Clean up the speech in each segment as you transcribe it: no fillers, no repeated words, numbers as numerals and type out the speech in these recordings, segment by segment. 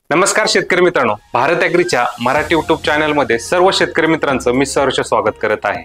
नमस्कार शेतकरी मित्रांनो, भारत ॲग्रीच्या मराठी यूट्यूब चॅनलमध्ये सर्व शेतकरी मित्रांचं मी सहर्ष स्वागत करत आहे।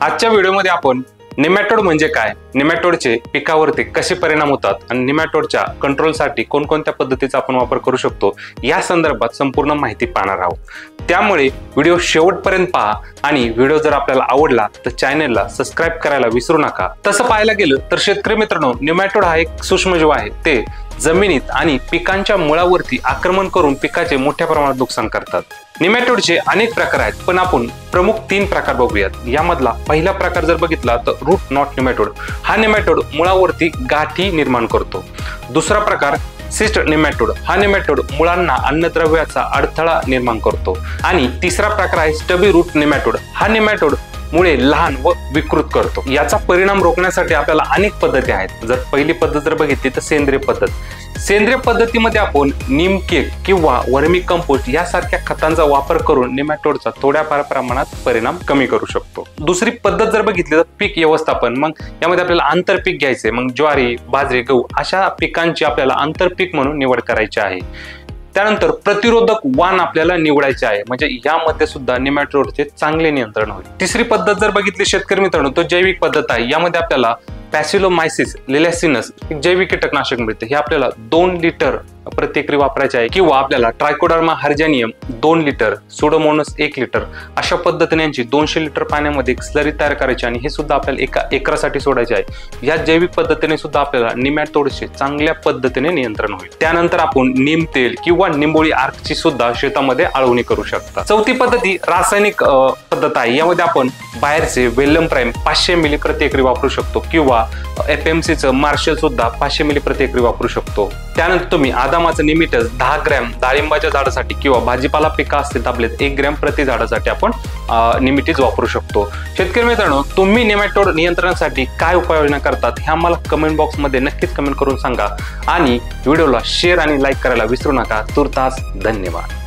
आजच्या व्हिडिओमध्ये आपण निमॅटोड म्हणजे काय, निमॅटोडचे पिकावरती कसे परिणाम होतात आणि निमॅटोडच्या कंट्रोलसाठी कोणकोणत्या पद्धतीचा आपण वापर करू शकतो या संदर्भात संपूर्ण माहिती पाहणार आहोत। त्यामुळे व्हिडिओ शेवटपर्यंत पहा आणि व्हिडिओ जर आपल्याला आवडला तर चॅनलला सबस्क्राइब करायला विसरू नका। तसं पाहायला गेलं तर शेतकरी मित्रांनो, निमॅटोड हा एक सूक्ष्मजीव आहे। ते जमिनीत आणि पिकांच्या मुळावरती आक्रमण करून पिकाचे मोठ्या प्रमाणात नुकसान करतात। निमॅटोडचे अनेक प्रकार आहेत, पण आपण प्रमुख 3 प्रकार बघूयात। यामधला पहिला प्रकार जर बघितला तर रूट नॉट निमॅटोड। हा निमॅटोड मुळावरती गाठी निर्माण करतो। दुसरा प्रकार सिस्ट निमॅटोड। हा निमॅटोड मुळांना अन्नद्रव्याचा अडथळा निर्माण करतो। आणि तिसरा प्रकार आहे स्टबी रूट निमॅटोड। हा निमॅटोड मुळे लहान व विकृत करतो। याचा परिणाम रोखण्यासाठी आपल्याला अनेक पद्धती आहेत। जर पहिली पद्धत जर बघितली तर सेंद्रिय पद्धत। सेंद्रिय पद्धतीमध्ये आपण नीम केक किंवा वर्मी कंपोस्ट यासारख्या खतांचा वापर करून निमॅटोडचा थोड्याफार प्रमाणात परिणाम कमी करू शकतो। दुसरी पद्धत जर बघितली तर पीक व्यवस्थापन। मग यामध्ये आपल्याला आंतरपीक घ्यायचे। मग ज्वारी, बाजरी, गहू अशा पिकांची आपल्याला आंतरपीक म्हणून निवड करायची आहे। त्यानंतर प्रतिरोधक वाण आपल्याला निवडायचे आहे, म्हणजे यामध्ये सुद्धा निमॅटोडचे चांगले नियंत्रण होईल। तिसरी पद्धत जर बघितली शेतकरी मित्रांनो, तो जैविक पद्धत आहे। यामध्ये आपल्याला पॅसिलोमायसिस लिलॅसिनस जैविक कीटकनाशक मिळते। हे आपल्याला 2 लिटर प्रति एकरी वापरायचे आहे, किंवा आपल्याला ट्रायकोडर्मा हर्जानियम 2 लिटर, सुडोमोनस 1 लिटर अशा पद्धतीने यांची 200 लिटर पाण्यामध्ये एक स्लरी तयार करायची आणि हे सुद्धा आपल्याला 1 एकरासाठी सोडायचे आहे। या जैविक पद्धतीने सुद्धा आपल्याला निमॅटोडचे चांगल्या पद्धतीने नियंत्रण होईल। त्यानंतर आपण नीम तेल किंवा निंबोळी आर्कची सुद्धा शेतामध्ये आळवणी करू शकता। चौथी पद्धती रासायनिक पद्धत आहे। यामध्ये आपण बाहेरचे वेलम प्राइम 500 मिली प्रति एकरी वापरू शकतो, किंवा FMC चं मार्शल सुद्धा 500 मिली प्रति एकरी वापरू शकतो। त्यानंतर तुम्ही आदामाचं निमिटस 10 ग्रॅम डाळिंबाच्या झाडासाठी किंवा भाजीपाला पिका असतील तर आपले 1 ग्रॅम प्रति झाडासाठी आपण निमिटीज वापरू शकतो। शेतकरी मित्रांनो, तुम्ही निमॅटोड नियंत्रणासाठी काय उपाययोजना करतात हे आम्हाला कमेंट बॉक्स मध्ये नक्कीच कमेंट करून सांगा आणि व्हिडिओला शेअर आणि लाईक करायला विसरू नका। तुर्तास धन्यवाद।